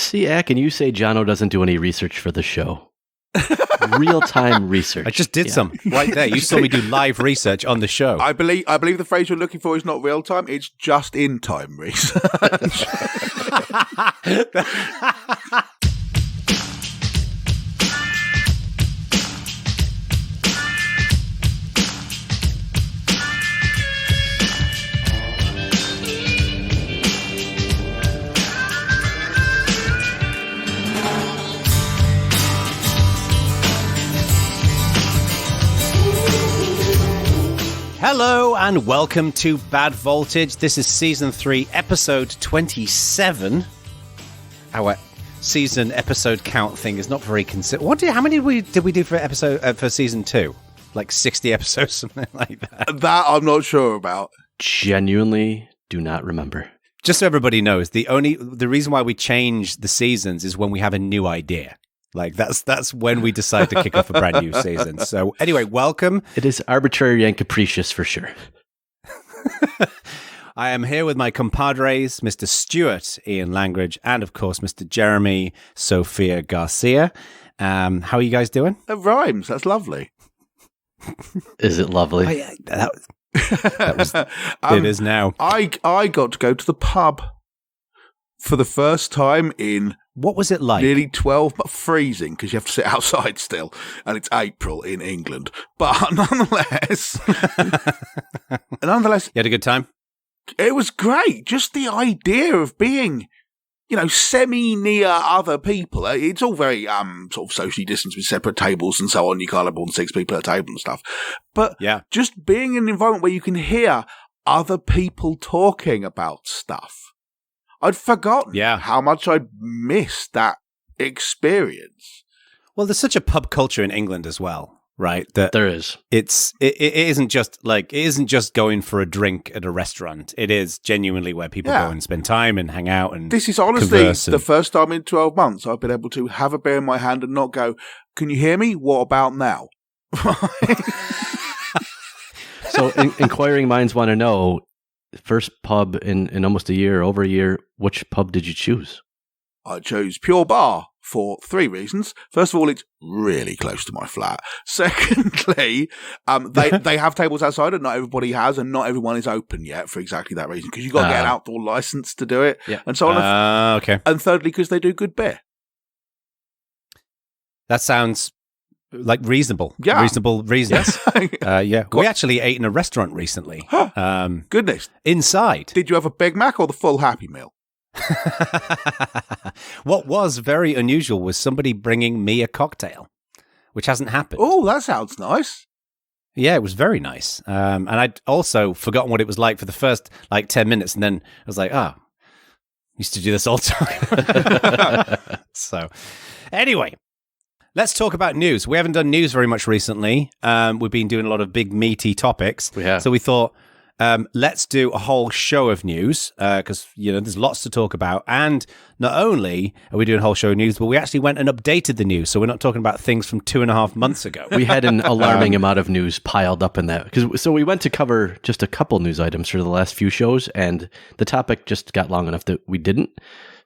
See, Ak, and you say Jono doesn't do any research for the show. Real-time research. I just did some right there. You saw me do live research on the show. I believe the phrase you're looking for is not real time, it's just in time research. Hello and welcome to Bad Voltage. This is Season 3, Episode 27. Our season episode count thing is not very consistent. How many did we do for Season 2? Like 60 episodes, something like that? That I'm not sure about. Genuinely do not remember. Just so everybody knows, the reason why we change the seasons is when we have a new idea. Like, that's when we decide to kick off a brand new season. So, anyway, welcome. It is arbitrary and capricious for sure. I am here with my compadres, Mr. Stuart Ian Langridge, and, of course, Mr. Jeremy Sophia Garcia. How are you guys doing? It rhymes. That's lovely. Is it lovely? Oh, yeah, that was it is now. I got to go to the pub for the first time in... What was it like? Nearly 12, but freezing because you have to sit outside still, and it's April in England. But nonetheless, you had a good time? It was great. Just the idea of being, semi-near other people. It's all very sort of socially distanced with separate tables and so on. You can't have more than 6 people at a table and stuff. But just being in an environment where you can hear other people talking about stuff. I'd forgotten how much I'd missed that experience. Well, there's such a pub culture in England as well, right? That there is. It isn't just going for a drink at a restaurant. It is genuinely where people go and spend time and hang out and this is honestly the first time in 12 months I've been able to have a beer in my hand and not go, "Can you hear me? What about now?" So inquiring minds want to know, first pub in almost a year, over a year, which pub did you choose? I chose Pure Bar for 3 reasons. First of all, it's really close to my flat. Secondly, they have tables outside and not everybody has, and not everyone is open yet for exactly that reason, because you've got to get an outdoor license to do it, and so on. Okay. And thirdly, because they do good beer. That sounds... like reasonable reasons. We actually ate in a restaurant recently. Goodness. Inside. Did you have a Big Mac or the full Happy Meal? What was very unusual was somebody bringing me a cocktail, which hasn't happened. Oh, that sounds nice. Yeah, it was very nice. And I'd also forgotten what it was like for the first 10 minutes, and then I was like, used to do this all the time. So, anyway. Let's talk about news. We haven't done news very much recently. We've been doing a lot of big, meaty topics. We have. So we thought, let's do a whole show of news because, there's lots to talk about. And not only are we doing a whole show of news, but we actually went and updated the news. So we're not talking about things from 2.5 months ago. We had an alarming amount of news piled up in that. So we went to cover just a couple news items for the last few shows, and the topic just got long enough that we didn't.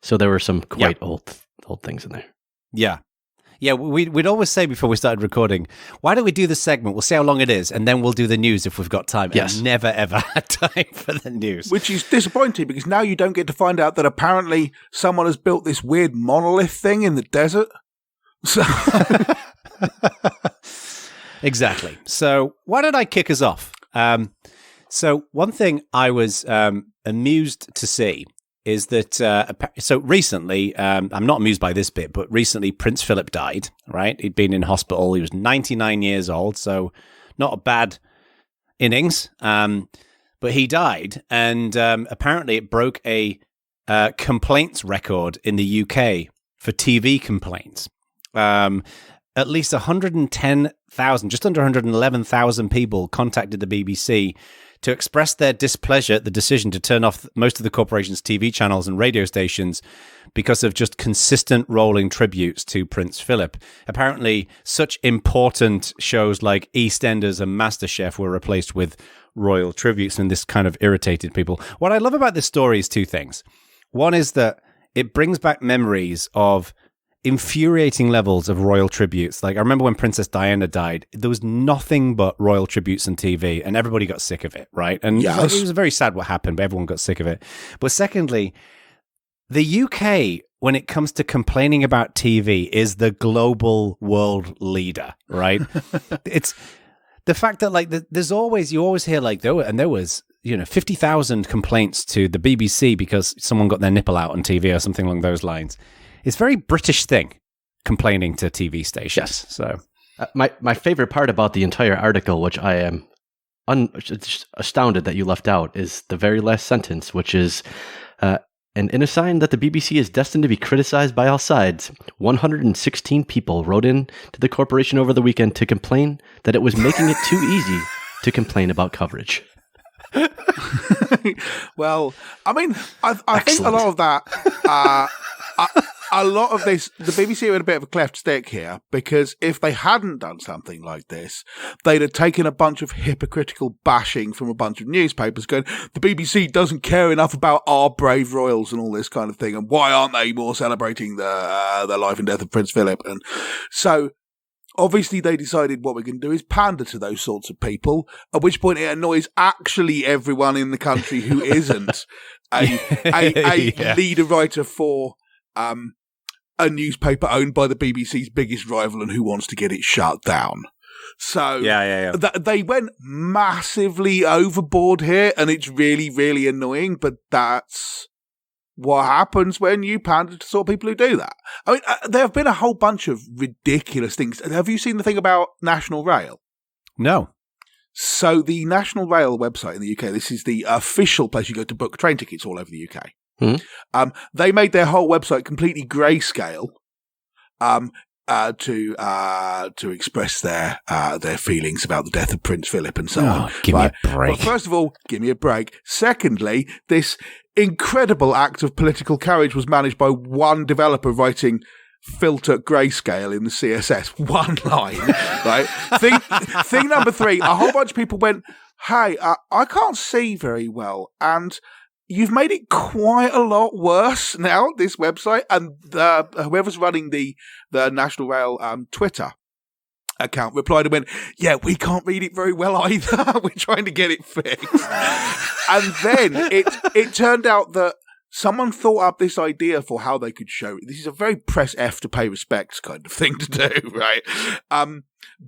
So there were some quite old things in there. Yeah. Yeah, we'd always say before we started recording, why don't we do the segment? We'll see how long it is, and then we'll do the news if we've got time. Yes. And never, ever had time for the news. Which is disappointing, because now you don't get to find out that apparently someone has built this weird monolith thing in the desert. So Exactly. So why don't I kick us off? So one thing I was amused to see is that, so recently, I'm not amused by this bit, but recently Prince Philip died, right? He'd been in hospital. He was 99 years old, so not a bad innings. But he died, and apparently it broke a complaints record in the UK for TV complaints. At least 110,000, just under 111,000 people contacted the BBC to express their displeasure at the decision to turn off most of the corporation's TV channels and radio stations because of just consistent rolling tributes to Prince Philip. Apparently, such important shows like EastEnders and MasterChef were replaced with royal tributes, and this kind of irritated people. What I love about this story is two things. One is that it brings back memories of infuriating levels of royal tributes. Like, I remember when Princess Diana died, there was nothing but royal tributes on TV, and everybody got sick of it, right? And it was very sad what happened, but everyone got sick of it. But secondly, the UK, when it comes to complaining about TV, is the global world leader, right? It's the fact that, like, you always hear, like, there was 50,000 complaints to the BBC because someone got their nipple out on TV or something along those lines. It's a very British thing, complaining to TV stations. Yes. So, my favorite part about the entire article, which I am astounded that you left out, is the very last sentence, which is, and in a sign that the BBC is destined to be criticized by all sides, 116 people wrote in to the corporation over the weekend to complain that it was making it too easy to complain about coverage. Well, I mean, I think a lot of that... a lot of this, the BBC are in a bit of a cleft stick here, because if they hadn't done something like this, they'd have taken a bunch of hypocritical bashing from a bunch of newspapers going, the BBC doesn't care enough about our brave royals and all this kind of thing, and why aren't they more celebrating the life and death of Prince Philip? And so, obviously, they decided what we're going to do is pander to those sorts of people, at which point it annoys actually everyone in the country who isn't a leader writer for a newspaper owned by the BBC's biggest rival and who wants to get it shut down. So they went massively overboard here, and it's really, really annoying, but that's what happens when you pander to sort of people who do that. I mean, there have been a whole bunch of ridiculous things. Have you seen the thing about National Rail? No. So the National Rail website in the UK, this is the official place you go to book train tickets all over the UK. They made their whole website completely greyscale to express their feelings about the death of Prince Philip and so on. Give me a break. Well, first of all, give me a break. Secondly, this incredible act of political courage was managed by one developer writing filter grayscale in the CSS. One line, right? Thing number 3, a whole bunch of people went, hey, I can't see very well, and you've made it quite a lot worse now, this website. And whoever's running the National Rail Twitter account replied and went, yeah, we can't read it very well either. We're trying to get it fixed. And then it turned out that someone thought up this idea for how they could show it. This is a very press F to pay respects kind of thing to do, right?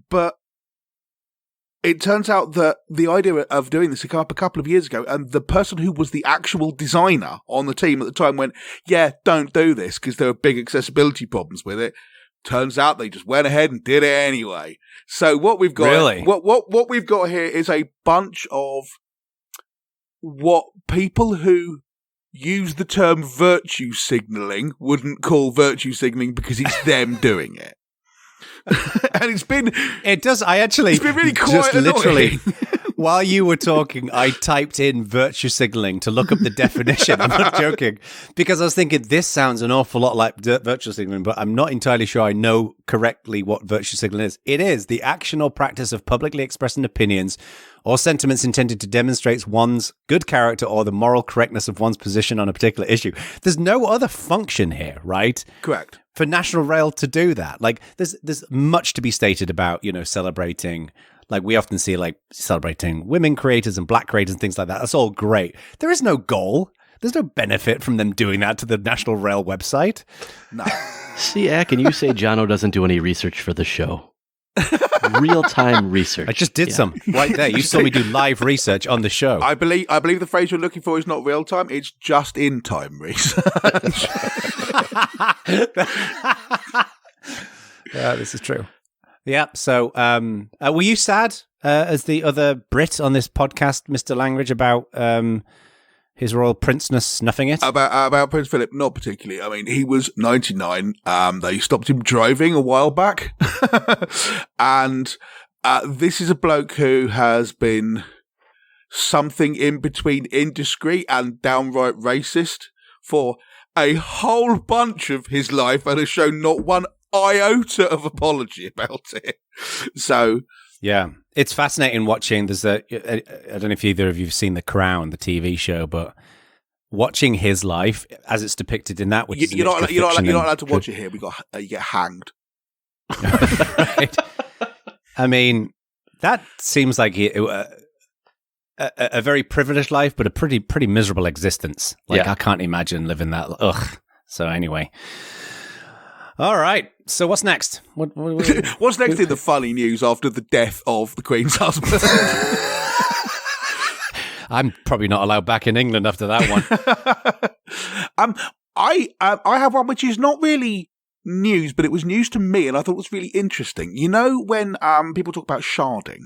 But it turns out that the idea of doing this came up a couple of years ago, and the person who was the actual designer on the team at the time went, yeah, don't do this because there are big accessibility problems with it. Turns out they just went ahead and did it anyway. So what we've got, what we've got here is a bunch of what people who use the term virtue signaling wouldn't call virtue signaling because it's them doing it. And it's been really quite annoying. While you were talking, I typed in virtue signaling to look up the definition. I'm not joking, because I was thinking this sounds an awful lot like virtue signaling, but I'm not entirely sure I know correctly what virtue signaling is. It is the action or practice of publicly expressing opinions or sentiments intended to demonstrate one's good character or the moral correctness of one's position on a particular issue. There's no other function here, right? Correct. For National Rail to do that. Like, there's much to be stated about, celebrating, like we often see, like celebrating women creators and black creators and things like that. That's all great. There is no goal. There's no benefit from them doing that to the National Rail website. No. See, Ak, and you say Jono doesn't do any research for the show. Real-time research. I just did some right there. You saw me do live research on the show. I believe the phrase you're looking for is not real-time. It's just in-time research. Yeah, this is true. Yeah. So, were you sad as the other Brit on this podcast, Mr. Langridge, about his royal princeness snuffing it? About Prince Philip? Not particularly. I mean, he was 99. They stopped him driving a while back. And this is a bloke who has been something in between indiscreet and downright racist for a whole bunch of his life and has shown not one iota of apology about it. So, yeah, it's fascinating watching. I don't know if either of you've seen The Crown, the TV show, but watching his life as it's depicted in that, which is you're not allowed to watch it here. You get hanged. Right. I mean, that seems like a very privileged life, but a pretty miserable existence. Like, I can't imagine living that. Ugh. So anyway. All right. So what's next? What's next in the funny news after the death of the Queen's husband? I'm probably not allowed back in England after that one. I have one which is not really news, but it was news to me, and I thought it was really interesting. You know when people talk about sharding?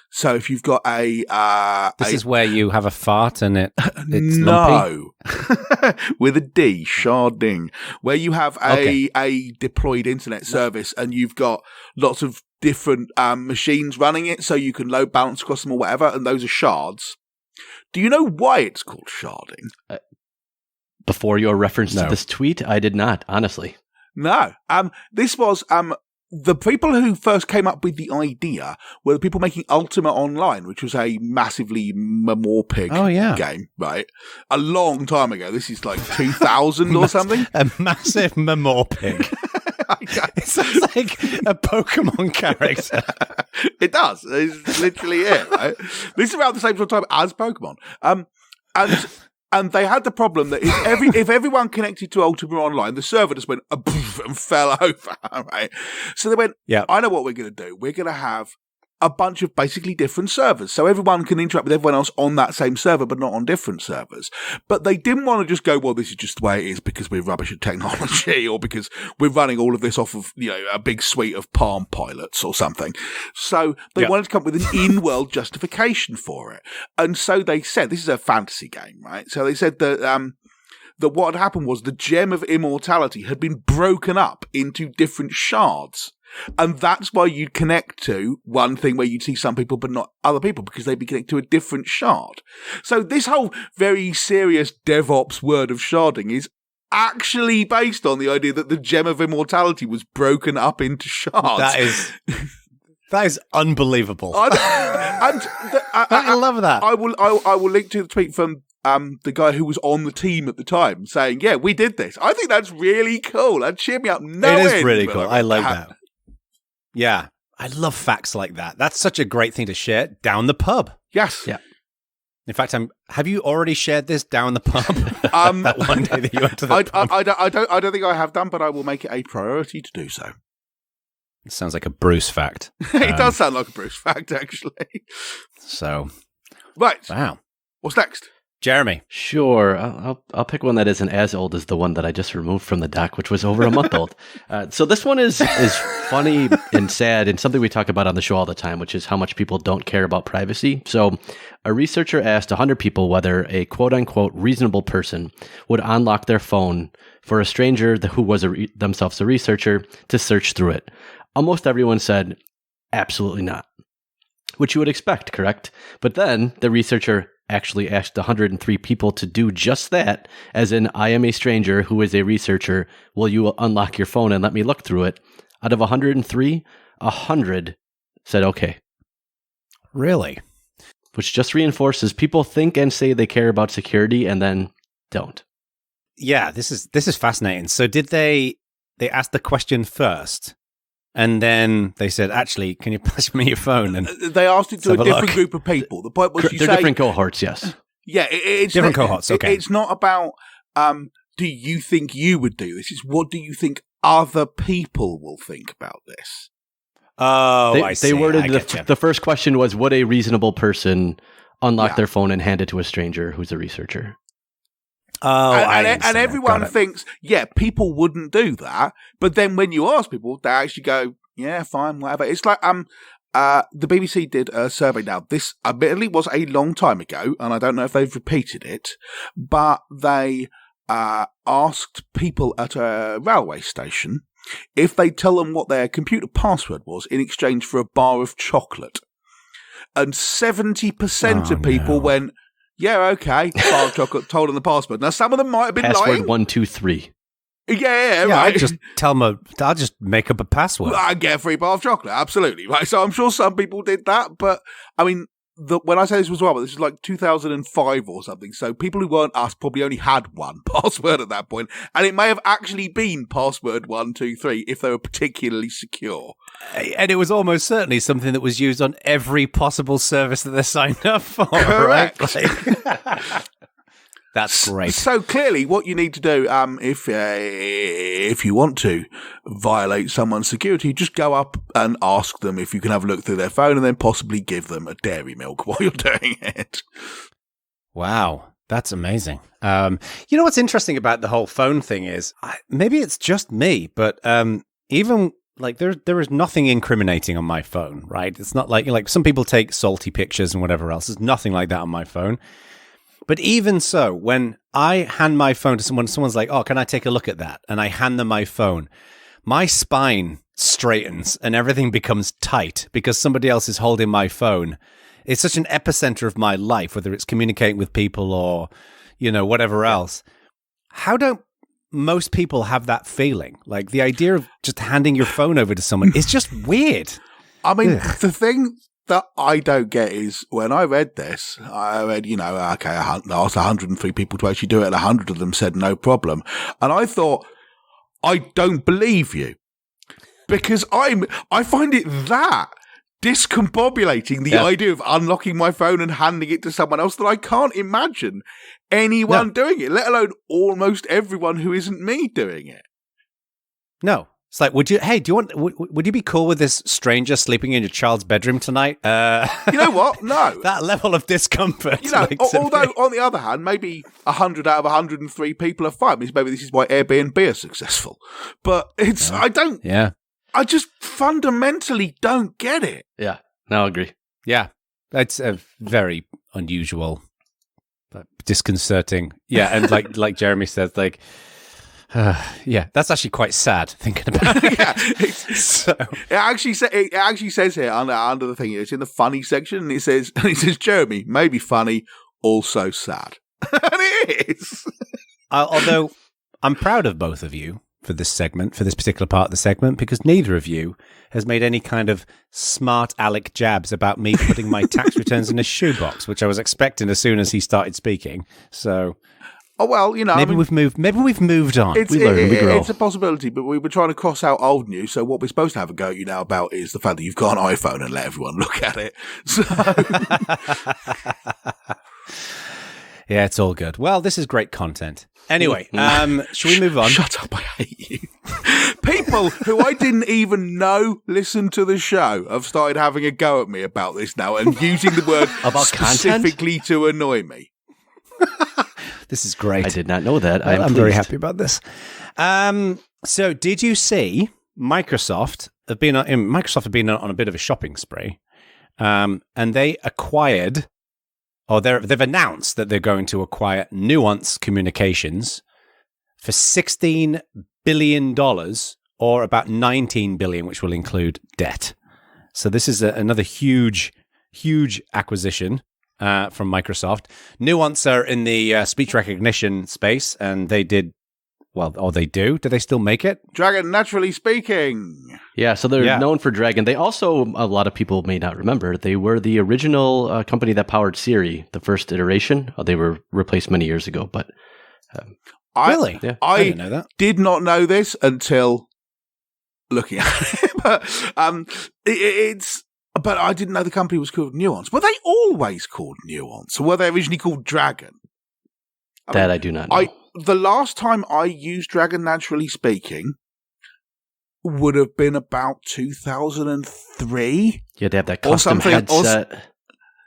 So if you've got this is where you have a fart and it's no, lumpy? with a D, sharding, where you have a deployed internet service and you've got lots of different machines running it, so you can load balance across them or whatever, and those are shards. Do you know why it's called sharding? Before your reference to this tweet, I did not, honestly. No. This was the people who first came up with the idea were the people making Ultima Online, which was a massively Memorpig game, right? A long time ago. This is like 2000 or something. A massive Memorpig. It sounds like a Pokemon character. It does. It's literally it, right? This is around the same sort of time as Pokemon. And they had the problem that if everyone connected to Ultima Online, the server just went and fell over, right? So they went, I know what we're going to do. We're going to have a bunch of basically different servers. So everyone can interact with everyone else on that same server, but not on different servers. But they didn't want to just go, well, this is just the way it is because we're rubbish at technology or because we're running all of this off of, a big suite of Palm pilots or something. So they wanted to come up with an in-world justification for it. And so they said, this is a fantasy game, right? So they said that what had happened was the Gem of Immortality had been broken up into different shards. And that's why you'd connect to one thing where you'd see some people but not other people because they'd be connected to a different shard. So this whole very serious DevOps word of sharding is actually based on the idea that the Gem of Immortality was broken up into shards. That is unbelievable. I love that. I will link to the tweet from the guy who was on the team at the time saying, yeah, we did this. I think that's really cool. That cheered me up. It is really cool. I like that. Yeah. I love facts like that. That's such a great thing to share down the pub. Yes. Yeah. In fact, have you already shared this down the pub? That one day that you went to the pub? I don't think I have done, but I will make it a priority to do so. It sounds like a Bruce fact. It does sound like a Bruce fact, actually. So, right. Wow. What's next? Jeremy. Sure. I'll pick one that isn't as old as the one that I just removed from the doc, which was over a month old. So this one is funny and sad and something we talk about on the show all the time, which is how much people don't care about privacy. So a researcher asked 100 people whether a quote-unquote reasonable person would unlock their phone for a stranger who was themselves a researcher to search through it. Almost everyone said, absolutely not, which you would expect, correct? But then the researcher actually asked 103 people to do just that, as in, I am a stranger who is a researcher. Will you unlock your phone and let me look through it? Out of 103, 100 said okay. Really? Which just reinforces people think and say they care about security and then don't. Yeah, this is fascinating. So did they asked the question first? And then they said, actually, can you pass me your phone? And they asked it to a different group of people. The point was they're different cohorts, yes. Yeah, it's different cohorts, okay. It's not about, do you think you would do this? It's what do you think other people will think about this? Oh, I see. They worded the first question was, would a reasonable person unlock their phone and hand it to a stranger who's a researcher? Oh, and everyone thinks, people wouldn't do that. But then when you ask people, they actually go, yeah, fine, whatever. It's like the BBC did a survey. Now, this admittedly was a long time ago, and I don't know if they've repeated it, but they asked people at a railway station if they tell them what their computer password was in exchange for a bar of chocolate. And 70% of people went, yeah, okay, bar of chocolate, told them the password. Now, some of them might have been password lying. 123. Yeah, right. I just tell them, I'll just make up a password. I get a free bar of chocolate, absolutely. Right, so I'm sure some people did that, but I mean, when I say this was well, but this is like 2005 or something. So people who weren't us probably only had one password at that point, and it may have actually been password 123 if they were particularly secure. And it was almost certainly something that was used on every possible service that they're signed up for. Correct. Right? Like, that's great. So clearly, what you need to do, if you want to violate someone's security, just go up and ask them if you can have a look through their phone, and then possibly give them a dairy milk while you're doing it. Wow, that's amazing. You know what's interesting about the whole phone thing is, maybe it's just me, but even like there is nothing incriminating on my phone, right? It's not like some people take salty pictures and whatever else. There's nothing like that on my phone. But even so, when I hand my phone to someone's like, "Oh, can I take a look at that?" And I hand them my phone, my spine straightens and everything becomes tight because somebody else is holding my phone. It's such an epicenter of my life, whether it's communicating with people or, whatever else. How don't most people have that feeling? Like the idea of just handing your phone over to someone is just weird. I mean, the thing that I don't get is when I read this, I read, okay, I asked 103 people to actually do it, and 100 of them said no problem. And I thought, I don't believe you. Because I find it that discombobulating, the idea of unlocking my phone and handing it to someone else, that I can't imagine anyone doing it, let alone almost everyone who isn't me doing it. No. It's like, would you be cool with this stranger sleeping in your child's bedroom tonight? You know what? No. That level of discomfort. Although, on the other hand, maybe 100 out of 103 people are fine. Maybe this is why Airbnb are successful. But I just fundamentally don't get it. Yeah, no, I agree. Yeah, that's a very unusual, disconcerting. Yeah, and like Jeremy says, like, that's actually quite sad thinking about it. It actually says here under the thing, it's in the funny section, and it says, Jeremy, maybe funny, also sad. And it is. Although I'm proud of both of you for this particular part of the segment, because neither of you has made any kind of smart aleck jabs about me putting my tax returns in a shoebox, which I was expecting as soon as he started speaking. So, maybe we've moved on. We grow. It's a possibility, but we were trying to cross out old news. So what we're supposed to have a go at you now about is the fact that you've got an iPhone and let everyone look at it. So. Yeah, it's all good. Well, this is great content. Anyway, should we move on? Shut up, I hate you. People who I didn't even know listen to the show have started having a go at me about this now and using the word about specifically content? To annoy me. This is great. I did not know that. I'm very happy about this. So did you see Microsoft have been on a bit of a shopping spree, and they acquired... they've announced that they're going to acquire Nuance Communications for $16 billion, or about $19 billion, which will include debt. So this is another huge, huge acquisition from Microsoft. Nuance are in the speech recognition space, and they did, they do. Do they still make it? Dragon Naturally Speaking. Yeah, so they're known for Dragon. They also, a lot of people may not remember, they were the original company that powered Siri, the first iteration. They were replaced many years ago, but... really? Yeah. I didn't know that. Did not know this until looking at it. But I didn't know the company was called Nuance. Were they always called Nuance? Or were they originally called Dragon? I do not know. The last time I used Dragon Naturally Speaking would have been about 2003. You had to have that custom headset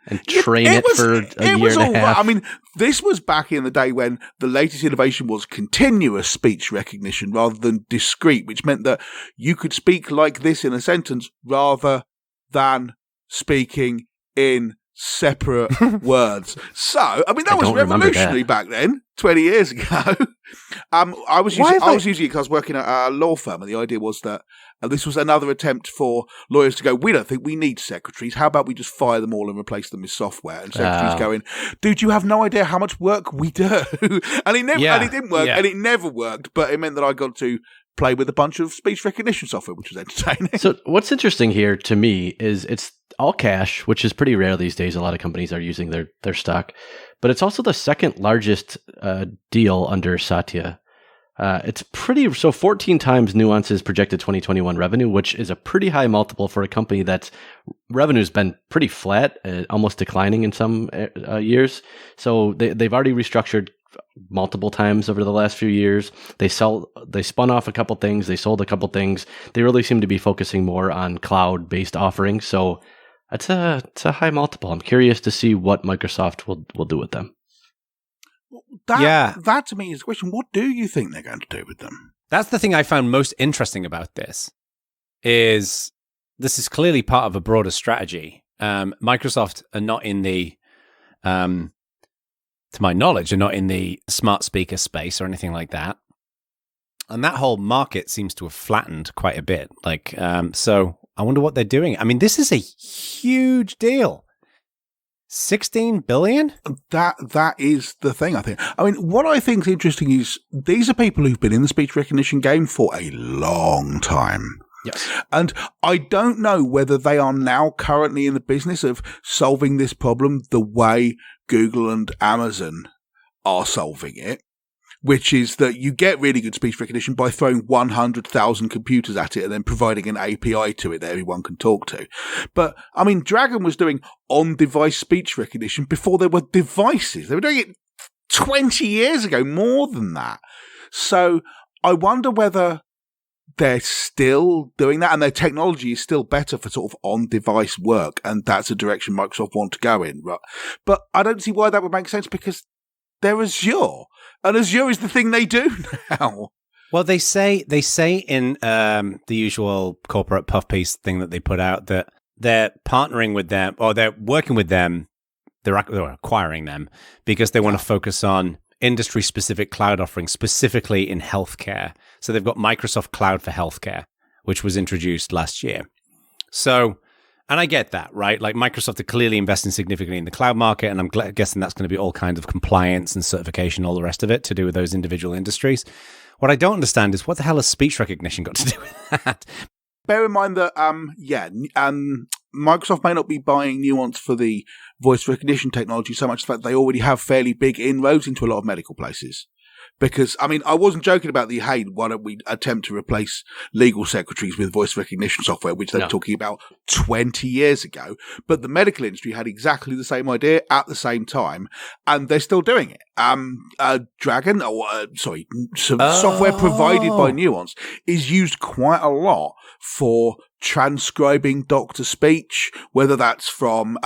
and train it for a year and a half. I mean, this was back in the day when the latest innovation was continuous speech recognition rather than discrete, which meant that you could speak like this in a sentence rather than speaking in separate words. So, I mean, that was revolutionary back then, 20 years ago. I was using it because I was working at a law firm, and the idea was that this was another attempt for lawyers to go, we don't think we need secretaries. How about we just fire them all and replace them with software? And secretaries going, dude, you have no idea how much work we do. And it didn't work, and it never worked, but it meant that I got to play with a bunch of speech recognition software, which was entertaining. So what's interesting here to me is it's all cash, which is pretty rare these days. A lot of companies are using their stock, but it's also the second largest deal under Satya. It's pretty, so 14 times Nuance's projected 2021 revenue, which is a pretty high multiple for a company that's revenue's been pretty flat, almost declining in some years. So they've already restructured multiple times over the last few years. They spun off a couple things, they sold a couple things. They really seem to be focusing more on cloud-based offerings. So it's a high multiple. I'm curious to see what Microsoft will do with them. That to me is the question. What do you think they're going to do with them? That's the thing I found most interesting about this is clearly part of a broader strategy. Microsoft are not in the, to my knowledge, are not in the smart speaker space or anything like that. And that whole market seems to have flattened quite a bit. So I wonder what they're doing. I mean, this is a huge deal. 16 billion? That is the thing, I think. I mean, what I think is interesting is these are people who've been in the speech recognition game for a long time. Yes. And I don't know whether they are now currently in the business of solving this problem the way Google and Amazon are solving it, which is that you get really good speech recognition by throwing 100,000 computers at it and then providing an API to it that everyone can talk to. But, I mean, Dragon was doing on-device speech recognition before there were devices. They were doing it 20 years ago, more than that. So I wonder whether they're still doing that and their technology is still better for sort of on-device work, and that's a direction Microsoft want to go in. Right? But I don't see why that would make sense because they're Azure. And Azure is the thing they do now. Well, they say in the usual corporate puff piece thing that they put out that they're partnering with them, or they're working with them, they're acquiring them because they want to focus on industry-specific cloud offerings, specifically in healthcare. So they've got Microsoft Cloud for Healthcare, which was introduced last year. So, and I get that, right? Like Microsoft are clearly investing significantly in the cloud market, and I'm guessing that's going to be all kinds of compliance and certification, all the rest of it to do with those individual industries. What I don't understand is what the hell has speech recognition got to do with that? Bear in mind that, Microsoft may not be buying Nuance for the voice recognition technology so much as the fact they already have fairly big inroads into a lot of medical places. Because, I mean, I wasn't joking about hey, why don't we attempt to replace legal secretaries with voice recognition software, which they were talking about 20 years ago. But the medical industry had exactly the same idea at the same time, and they're still doing it. Dragon, software provided by Nuance is used quite a lot for transcribing doctor speech, whether that's from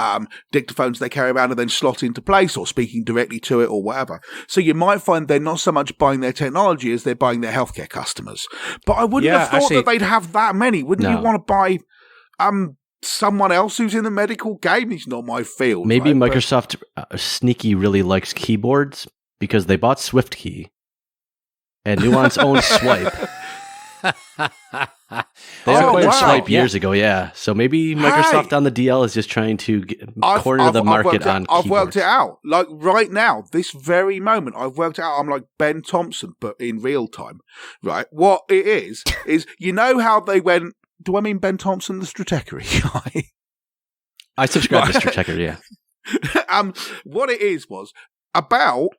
dictaphones they carry around and then slot into place or speaking directly to it or whatever. So you might find they're not so much buying their technology as they're buying their healthcare customers. But I wouldn't have thought that they'd have that many. Wouldn't you want to buy someone else who's in the medical game? It's not my field. Maybe right? Microsoft sneaky really likes keyboards because they bought SwiftKey and Nuance owns Swipe. They acquired Swipe years ago, yeah. So maybe Microsoft on the DL is just trying to corner the market on keyboards. I've worked it out. Like right now, this very moment, I've worked it out. I'm like Ben Thompson, but in real time, right? What it is you know how they went, do I mean Ben Thompson, the Stratechery guy? I subscribe to Stratechery, yeah. What it was about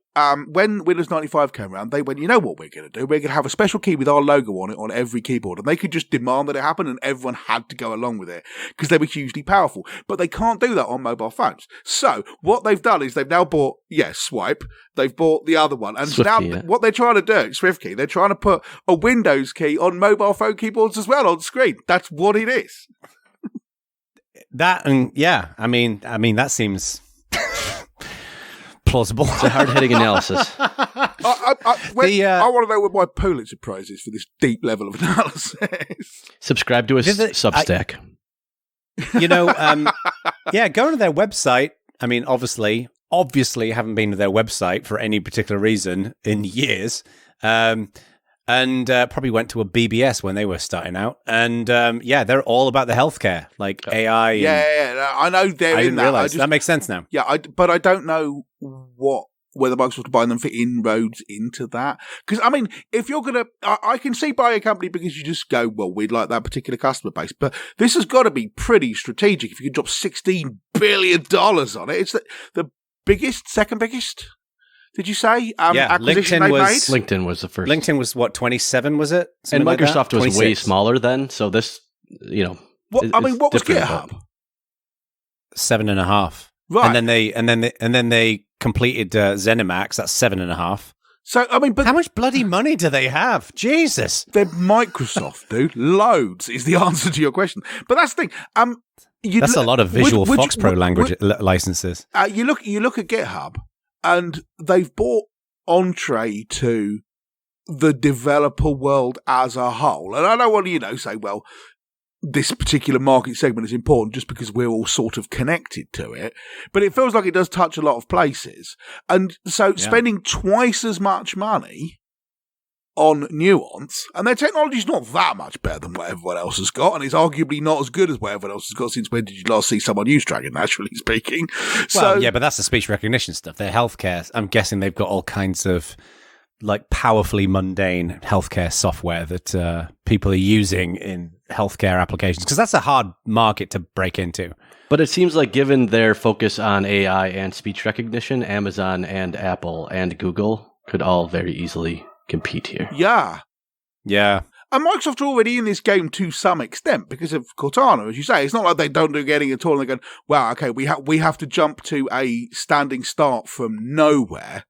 when Windows 95 came around, they went, you know what we're going to do? We're going to have a special key with our logo on it on every keyboard. And they could just demand that it happen and everyone had to go along with it because they were hugely powerful. But they can't do that on mobile phones. So what they've done is they've now bought, Swipe. They've bought the other one. And SwiftKey, what they're trying to do, SwiftKey, they're trying to put a Windows key on mobile phone keyboards as well on screen. That's what it is. That, and I mean, that seems plausible. It's a hard-hitting analysis. I want to know what my Pulitzer Prize is for this deep level of analysis. Subscribe to a Substack. Going to their website. I mean, obviously, haven't been to their website for any particular reason in years. And probably went to a BBS when they were starting out. And they're all about the healthcare, like AI. I know they're in that. Realize. That makes sense now. Yeah, but I don't know what whether Microsoft are buying them for inroads into that. Because, I mean, if you're going to, I can see buying a company because you just go, well, we'd like that particular customer base. But this has got to be pretty strategic if you can drop $16 billion on it. It's the biggest, second biggest, did you say? Acquisition they made? LinkedIn was the first. LinkedIn was what, 27, was it? Something and Microsoft like was way smaller then. So this, what was GitHub? 7.5. Right. And then they completed ZeniMax. That's 7.5. So, I mean, but how much bloody money do they have? Jesus. They're Microsoft, dude. Loads is the answer to your question. But that's the thing. That's a lot of visual Fox Pro language licenses. You look at GitHub, and they've bought entree to the developer world as a whole. And I don't want to, say, well, this particular market segment is important just because we're all sort of connected to it. But it feels like it does touch a lot of places. And so spending twice as much money on Nuance, and their technology's not that much better than what everyone else has got, and it's arguably not as good as what everyone else has got. Since when did you last see someone use Dragon, naturally speaking? Well, yeah, but that's the speech recognition stuff. Their healthcare, I'm guessing they've got all kinds of powerfully mundane healthcare software that people are using in healthcare applications, because that's a hard market to break into. But it seems like, given their focus on AI and speech recognition, Amazon and Apple and Google could all very easily compete here. Yeah. Yeah. And Microsoft are already in this game to some extent because of Cortana, as you say. It's not like they don't do getting at all and they're going, wow, okay, we have to jump to a standing start from nowhere,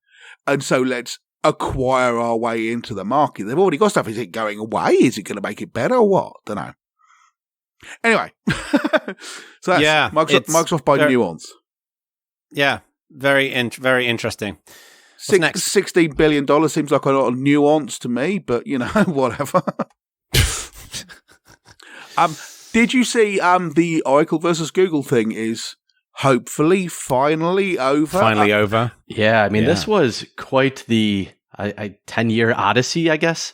and so let's acquire our way into the market. They've already got stuff. Is it going away? Is it going to make it better or what? Don't know. Anyway, so that's Microsoft by Nuance. Yeah, very interesting. $16 billion seems like a lot of nuance to me, but whatever. Did you see the Oracle versus Google thing is hopefully finally over? Finally over. Yeah, I mean, this was quite the 10-year odyssey, I guess.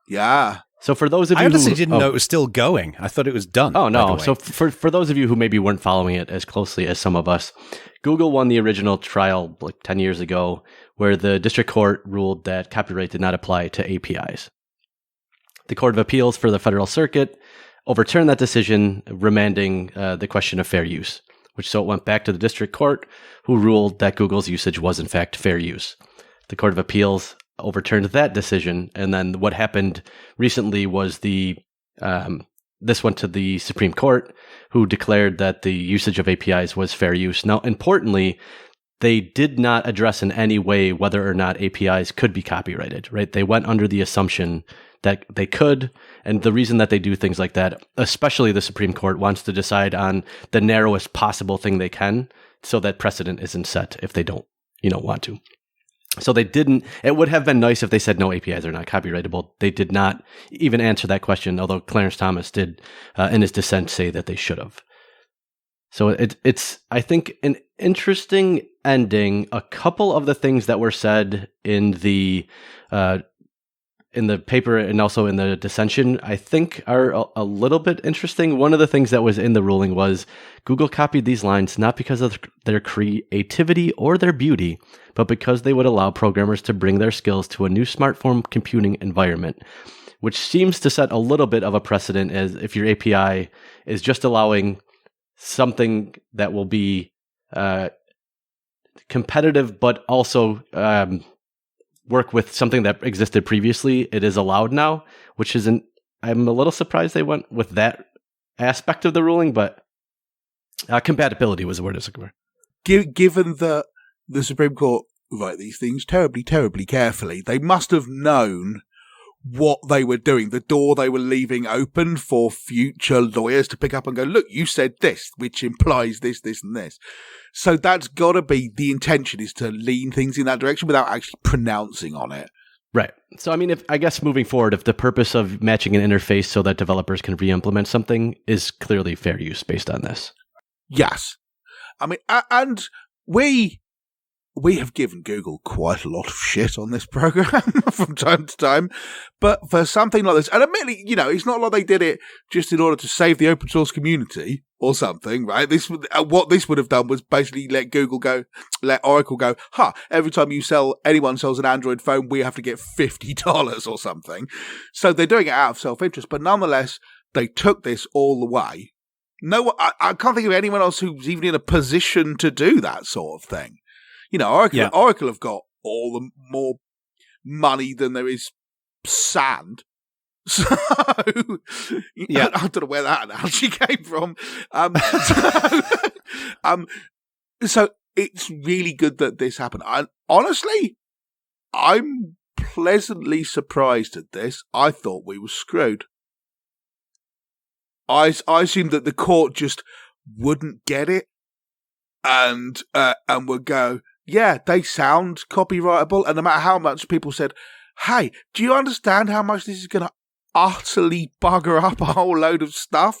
Yeah. So for those of you I honestly didn't know it was still going. I thought it was done. Oh, no. So for those of you who maybe weren't following it as closely as some of us, Google won the original trial 10 years ago, where the district court ruled that copyright did not apply to APIs. The Court of Appeals for the Federal Circuit overturned that decision, remanding the question of fair use, so it went back to the district court, who ruled that Google's usage was in fact fair use. The Court of Appeals overturned that decision, and then what happened recently was this went to the Supreme Court, who declared that the usage of APIs was fair use. Now, importantly, they did not address in any way whether or not APIs could be copyrighted, right? They went under the assumption that they could, and the reason that they do things like that, especially the Supreme Court, wants to decide on the narrowest possible thing they can so that precedent isn't set if they don't, want to. So they didn't. It would have been nice if they said no, APIs are not copyrightable. They did not even answer that question, although Clarence Thomas did in his dissent say that they should have. So it's I think, an interesting ending. A couple of the things that were said in the paper and also in the dissension, I think, are a little bit interesting. One of the things that was in the ruling was Google copied these lines not because of their creativity or their beauty, but because they would allow programmers to bring their skills to a new smartphone computing environment, which seems to set a little bit of a precedent, as if your API is just allowing something that will be competitive, but also work with something that existed previously, it is allowed now, which isn't. I'm a little surprised they went with that aspect of the ruling, but compatibility was the word I was looking for. Given that the Supreme Court write these things terribly, terribly carefully, they must have known what they were doing, the door they were leaving open for future lawyers to pick up and go, look, you said this, which implies this, this, and this. So that's got to be the intention, is to lean things in that direction without actually pronouncing on it. Right. So, I mean, I guess moving forward, if the purpose of matching an interface so that developers can re-implement something is clearly fair use based on this. Yes. I mean, and we have given Google quite a lot of shit on this program from time to time, but for something like this, and admittedly, it's not like they did it just in order to save the open source community or something, right? What this would have done was basically let Oracle go, every time anyone sells an Android phone, we have to get $50 or something. So they're doing it out of self-interest, but nonetheless, they took this all the way. No, I can't think of anyone else who's even in a position to do that sort of thing. Oracle have got all the more money than there is sand. So, I don't know where that analogy came from. So it's really good that this happened. Honestly, I'm pleasantly surprised at this. I thought we were screwed. I assumed that the court just wouldn't get it and would go, yeah, they sound copyrightable. And no matter how much people said, hey, do you understand how much this is going to utterly bugger up a whole load of stuff?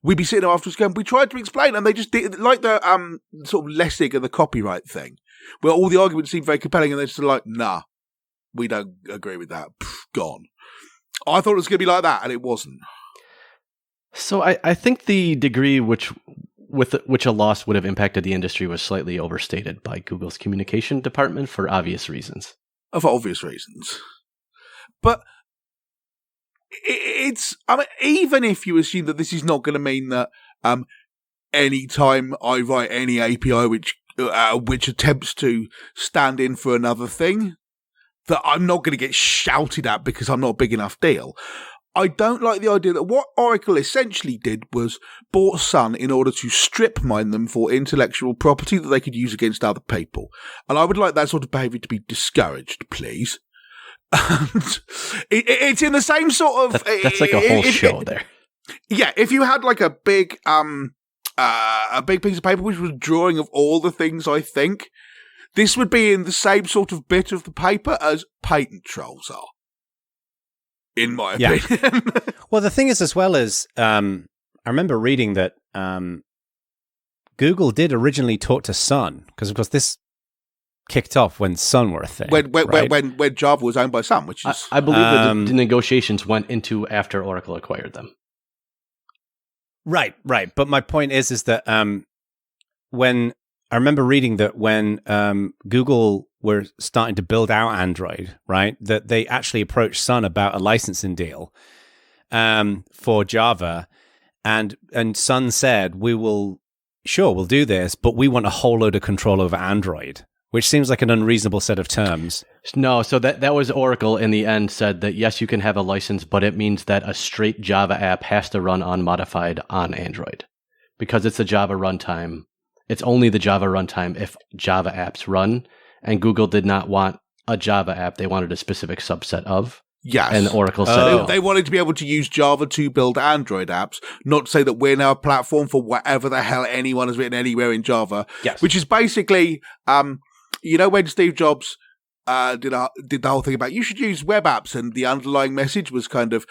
We'd be sitting there afterwards going, we tried to explain, and they just did, like the sort of Lessig and the copyright thing, where all the arguments seemed very compelling, and they're just like, nah, we don't agree with that. Gone. I thought it was going to be like that, and it wasn't. So I think the degree with which a loss would have impacted the industry was slightly overstated by Google's communication department for obvious reasons. For obvious reasons. But even if you assume that this is not going to mean that any time I write any API which attempts to stand in for another thing, that I'm not going to get shouted at because I'm not a big enough deal. I don't like the idea that what Oracle essentially did was bought Sun in order to strip mine them for intellectual property that they could use against other people. And I would like that sort of behaviour to be discouraged, please. It's in the same sort of... That's like a whole show there. Yeah, if you had like a big piece of paper which was a drawing of all the things I think, this would be in the same sort of bit of the paper as patent trolls are. In my opinion. Well, the thing is, as well as I remember reading that Google did originally talk to Sun, because of course this kicked off when Sun were a thing. When Java was owned by Sun, which is I believe that the negotiations went into after Oracle acquired them. Right. But my point is that when I remember reading that when Google were starting to build out Android, right, that they actually approached Sun about a licensing deal for Java, and Sun said, we'll do this, but we want a whole load of control over Android, which seems like an unreasonable set of terms. No, so that was Oracle in the end said that, yes, you can have a license, but it means that a straight Java app has to run unmodified on Android. Because it's a Java runtime. It's only the Java runtime if Java apps run, and Google did not want a Java app. They wanted a specific subset of. Yes. And Oracle said They wanted to be able to use Java to build Android apps, not to say that we're now a platform for whatever the hell anyone has written anywhere in Java. Yes. Which is basically, when Steve Jobs did the whole thing about you should use web apps, and the underlying message was kind of,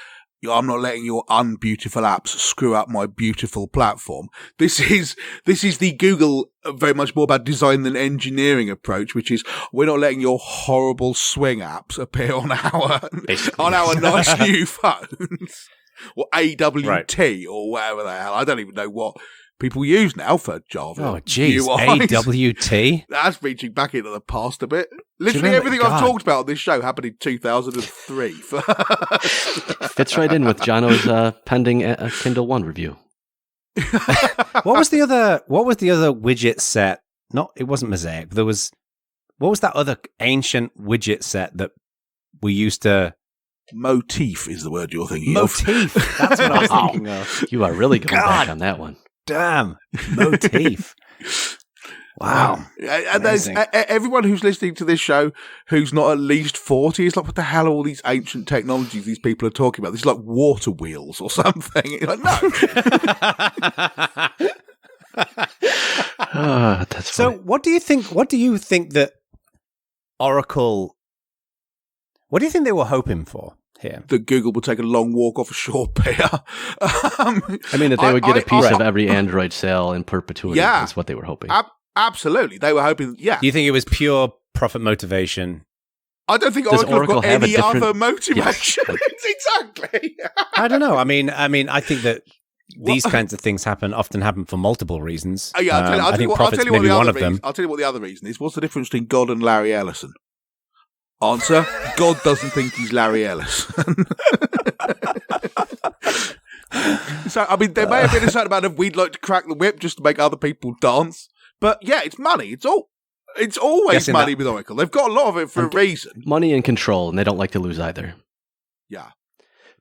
I'm not letting your unbeautiful apps screw up my beautiful platform. This is the Google very much more about design than engineering approach, which is we're not letting your horrible swing apps appear on our nice new phones, or AWT or whatever the hell. I don't even know what people use now for Java. Oh, jeez, AWT? That's reaching back into the past a bit. Literally everything I've talked about on this show happened in 2003. Fits right in with Jono's pending Kindle One review. What was the other widget set? It wasn't Mosaic. What was that other ancient widget set that we used to... Motif is the word you're thinking of. Motif. That's what I was thinking of. You are really going back on that one. Damn. Motif. Wow. And there's everyone who's listening to this show who's not at least 40 is like, what the hell are all these ancient technologies these people are talking about? This is like water wheels or something. You're like, no. That's so funny. what do you think that Oracle... What do you think they were hoping for here? That Google would take a long walk off a shore pier. I mean, that they would get a piece of every Android sale in perpetuity. Yeah, that's what they were hoping. Absolutely. They were hoping, yeah. Do you think it was pure profit motivation? I don't think Oracle have got any other motivation. Yes. Exactly. I don't know. I mean, I think that these kinds of things often happen for multiple reasons. Yeah, I think profit's maybe one of them. I'll tell you what the other reason is. What's the difference between God and Larry Ellison? Answer: God doesn't think he's Larry Ellison. So, I mean, there may have been a certain amount of we'd like to crack the whip just to make other people dance. But yeah, it's money. It's always money with Oracle. They've got a lot of it for a reason. Money and control, and they don't like to lose either. Yeah.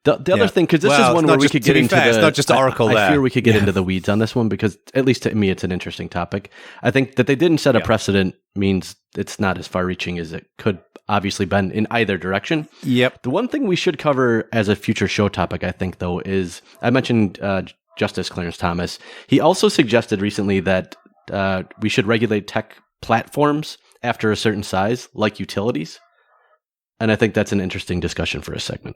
The other thing, because this is one where we could get into it's not just Oracle I fear we could get into the weeds on this one, because at least to me, it's an interesting topic. I think that they didn't set a precedent means it's not as far-reaching as it could obviously been in either direction. Yep. The one thing we should cover as a future show topic, I think, though, is I mentioned Justice Clarence Thomas. He also suggested recently that we should regulate tech platforms after a certain size, like utilities. And I think that's an interesting discussion for a segment.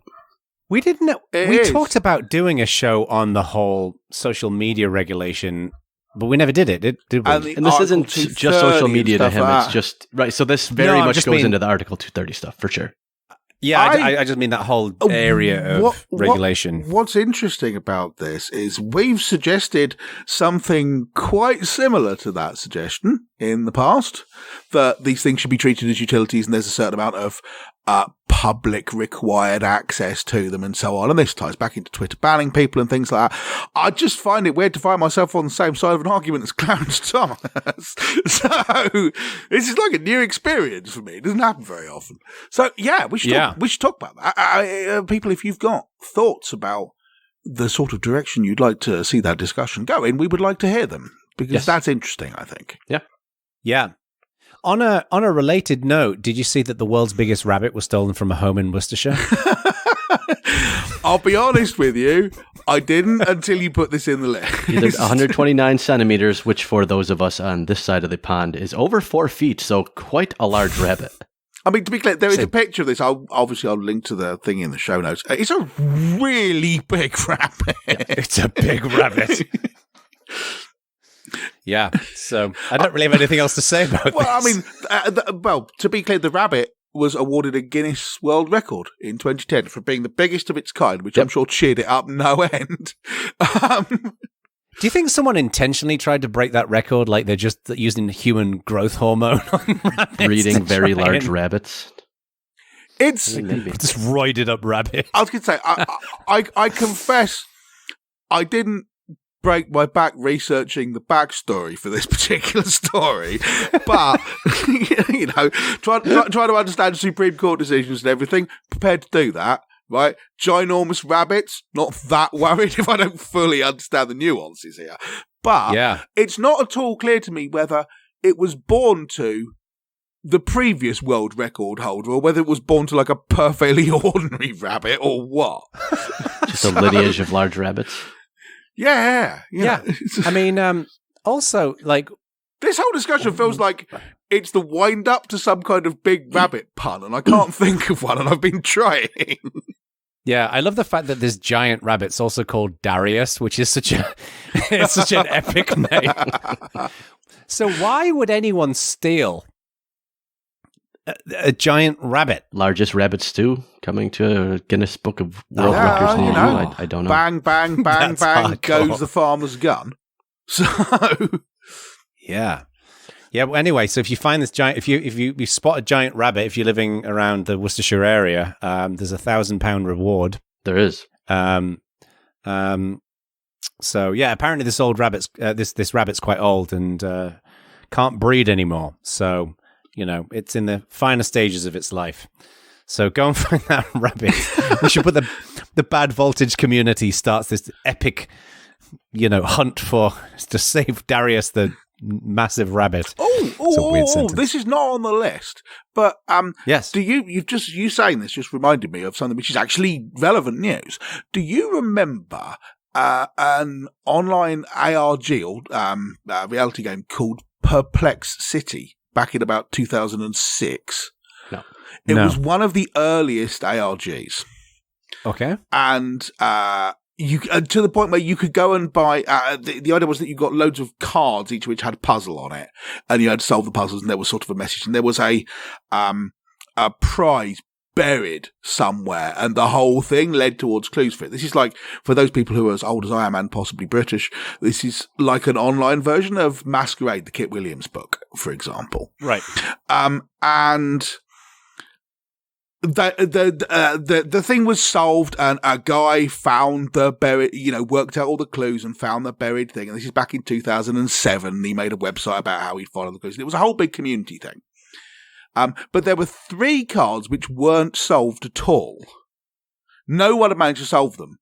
We didn't know. We talked about doing a show on the whole social media regulation, but we never did it, did we? And this isn't just social media to him. It's just right. So this very much goes into the Article 230 stuff for sure. Yeah, I just mean that whole area of regulation. What's interesting about this is we've suggested something quite similar to that suggestion in the past, that these things should be treated as utilities and there's a certain amount of public required access to them and so on. And this ties back into Twitter banning people and things like that. I just find it weird to find myself on the same side of an argument as Clarence Thomas. So this is like a new experience for me. It doesn't happen very often. So yeah, we should talk about that. People, if you've got thoughts about the sort of direction you'd like to see that discussion go in, we would like to hear them, because that's interesting, I think. Yeah. Yeah. On a related note, did you see that the world's biggest rabbit was stolen from a home in Worcestershire? I'll be honest with you, I didn't until you put this in the list. There's 129 centimeters, which for those of us on this side of the pond is over 4 feet, so quite a large rabbit. I mean, to be clear, there is a picture of this. I'll link to the thing in the show notes. It's a really big rabbit. It's a big rabbit. Yeah, so I don't really have anything else to say about this. I mean, to be clear, the rabbit was awarded a Guinness World Record in 2010 for being the biggest of its kind, which I'm sure cheered it up no end. Do you think someone intentionally tried to break that record, like they're just using human growth hormone on rabbits? Breeding very large rabbits. It's this roided up rabbit. I was going to say, I confess, I didn't break my back researching the backstory for this particular story, but trying to understand Supreme Court decisions and everything, prepared to do that. Right, ginormous rabbits. Not that worried if I don't fully understand the nuances here, but it's not at all clear to me whether it was born to the previous world record holder or whether it was born to like a perfectly ordinary rabbit or what. Just a lineage of large rabbits. Yeah. I mean, also, like, this whole discussion feels like it's the wind up to some kind of big rabbit pun, and I can't think of one, and I've been trying. Yeah, I love the fact that this giant rabbit's also called Darius, which is such an epic name. So why would anyone steal a giant rabbit? Largest rabbit stew coming to a Guinness Book of World Records near you. I don't know. Bang, bang, bang, bang goes the farmer's gun. So yeah. Well, anyway, so if you find this giant, if you spot a giant rabbit, if you're living around the Worcestershire area, there's a £1,000 reward. There is. So yeah, apparently this old rabbit's this rabbit's quite old and can't breed anymore. So it's in the final stages of its life. So go and find that rabbit. We should put the Bad Voltage community starts this epic, hunt to save Darius the massive rabbit. This is not on the list, but yes. You saying this just reminded me of something which is actually relevant news. Do you remember an online ARG or reality game called Perplex City back in about 2006? No. It was one of the earliest ARGs. Okay. And you to the point where you could go and buy. The idea was that you got loads of cards, each of which had a puzzle on it, and you had to solve the puzzles. And there was sort of a message, and there was a prize buried somewhere, and the whole thing led towards clues for it. This is like, for those people who are as old as I am and possibly British, this is like an online version of Masquerade, the Kit Williams book, for example. Right. And the thing was solved, and a guy found the buried, worked out all the clues and found the buried thing. And this is back in 2007. And he made a website about how he'd followed the clues. And it was a whole big community thing. But there were 3 cards which weren't solved at all. No one had managed to solve them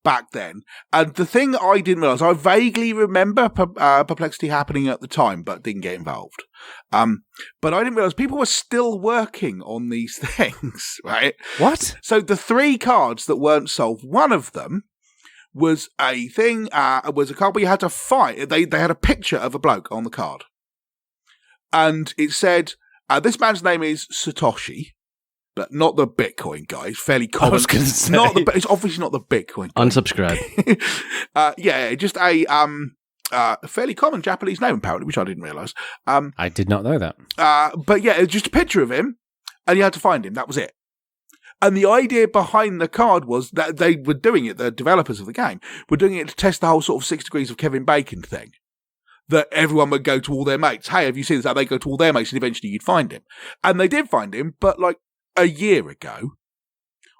back then. And the thing I didn't realise, I vaguely remember Perplexity happening at the time, but didn't get involved. But I didn't realise people were still working on these things, right? What? So the 3 cards that weren't solved, one of them was a thing, was a card where you had to fight. They had a picture of a bloke on the card. And it said, this man's name is Satoshi, but not the Bitcoin guy. It's fairly common. I was going to say. It's obviously not the Bitcoin guy. Unsubscribe. Just a fairly common Japanese name, apparently, which I didn't realise. I did not know that. But yeah, it was just a picture of him, and you had to find him. That was it. And the idea behind the card was that they were doing it, the developers of the game, were doing it to test the whole sort of 6 degrees of Kevin Bacon thing. That everyone would go to all their mates. Hey, have you seen this? They go to all their mates, and eventually you'd find him. And they did find him, but like a year ago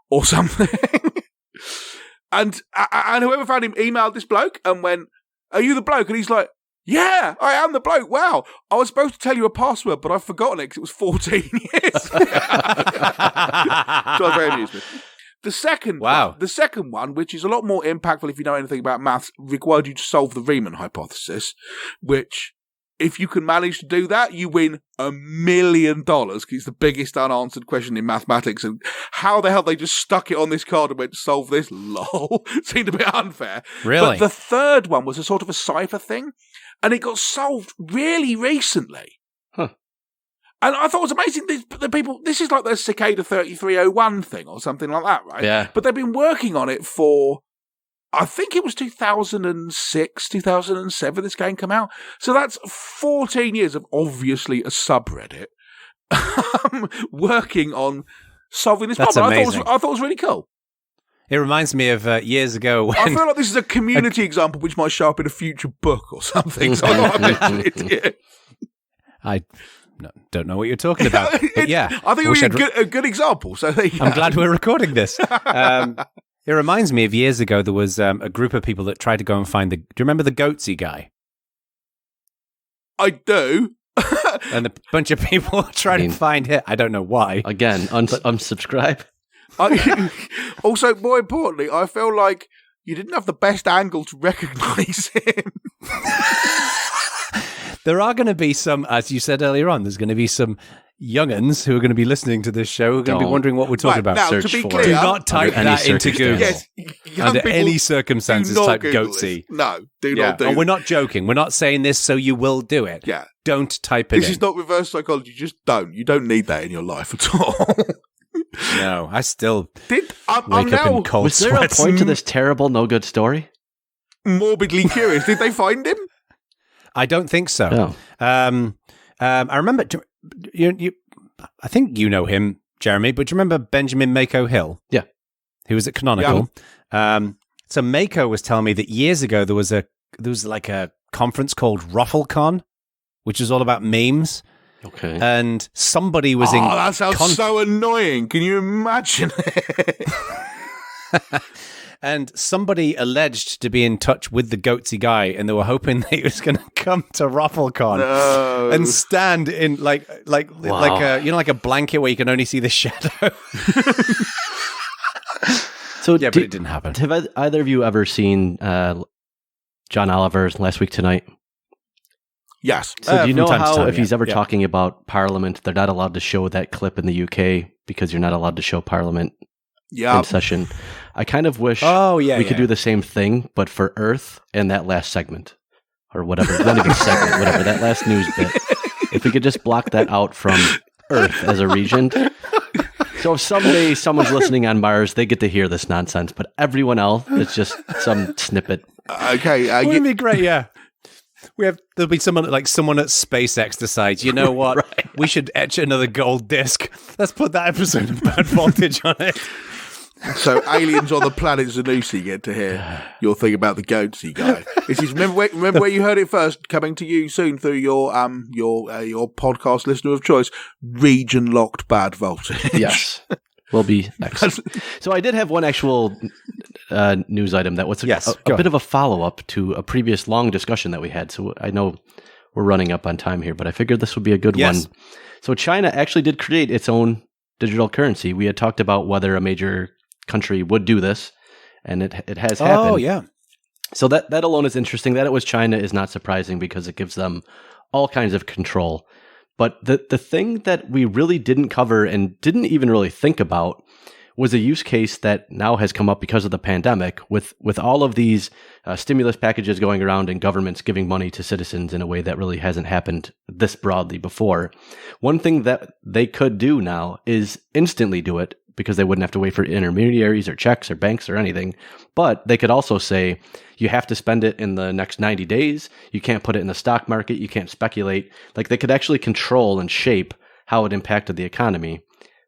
or something. and whoever found him emailed this bloke and went, "Are you the bloke?" And he's like, "Yeah, I am the bloke. Wow, I was supposed to tell you a password, but I've forgotten it because it was 14 years." So I was very amused. The second one, which is a lot more impactful if you know anything about maths, required you to solve the Riemann hypothesis, which, if you can manage to do that, you win $1 million, because it's the biggest unanswered question in mathematics. And how the hell they just stuck it on this card and went to solve this? Lol. Seemed a bit unfair. Really? But the third one was a sort of a cipher thing, and it got solved really recently. Huh. And I thought it was amazing. This is like the Cicada 3301 thing or something like that, right? Yeah. But they've been working on it for, I think it was 2006, 2007 this game came out. So that's 14 years of obviously a subreddit working on solving this problem. I thought it was really cool. It reminds me of years ago when... I feel like this is a community example which might show up in a future book or something. So I mentioned it here. I don't know what you're talking about. But yeah. I think it was a good example. So I'm glad we're recording this. It reminds me of years ago, there was a group of people that tried to go and find do you remember the Goatsy guy? I do. And a bunch of people tried to find it. I don't know why. Again, unsubscribe. Also, more importantly, I feel like you didn't have the best angle to recognise him. There are going to be some, as you said earlier on, there's going to be some young'uns who are going to be listening to this show who are going to be wondering what we're talking about. Now, Search to be for clear, do not type that into Google. Yes, under any circumstances, type Google Goatsy. No, do not do it. And we're not joking. We're not saying this so you will do it. Yeah. Don't type it This is not reverse psychology. Just don't. You don't need that in your life at all. No, I still wake up in cold Was there sweats. a point to this terrible, no good story? Morbidly curious. Did they find him? I don't think so. No. I remember, I think you know him, Jeremy, but do you remember Benjamin Mako Hill? Yeah. Who was at Canonical? Yeah. So Mako was telling me that years ago there was like a conference called RuffleCon, which is all about memes. Okay. And somebody was in... Oh, that sounds so annoying. Can you imagine it? And somebody alleged to be in touch with the Goatsy guy, and they were hoping that he was going to come to RuffleCon and stand in like a blanket where you can only see the shadow. So yeah, but it didn't happen. Have either of you ever seen John Oliver's Last Week Tonight? Yes. So do you know how time, if he's ever talking about Parliament, they're not allowed to show that clip in the UK because you're not allowed to show Parliament in session? I kind of wish we could do the same thing, but for Earth and that last segment. Or whatever, not even segment, whatever, that last news bit. If we could just block that out from Earth as a region. So if someday someone's listening on Mars, they get to hear this nonsense, but everyone else, it's just some snippet. Okay. Wouldn't it be great, yeah. There'll be someone at SpaceX decides, you know what? Right. We should etch another gold disc. Let's put that episode of Bad Voltage on it. So aliens on the planet Zanussi get to hear your thing about the Goatsy guy. This is remember where you heard it first. Coming to you soon through your podcast listener of choice. Region locked Bad Voltage. Yes, will be next. So I did have one actual news item that was a bit of a follow up to a previous long discussion that we had. So I know we're running up on time here, but I figured this would be a good one. So China actually did create its own digital currency. We had talked about whether a major country would do this, and it has happened. Oh, yeah. So that alone is interesting. That it was China is not surprising because it gives them all kinds of control. But the thing that we really didn't cover and didn't even really think about was a use case that now has come up because of the pandemic with all of these stimulus packages going around and governments giving money to citizens in a way that really hasn't happened this broadly before. One thing that they could do now is instantly do it because they wouldn't have to wait for intermediaries or checks or banks or anything. But they could also say, you have to spend it in the next 90 days. You can't put it in the stock market. You can't speculate. Like they could actually control and shape how it impacted the economy,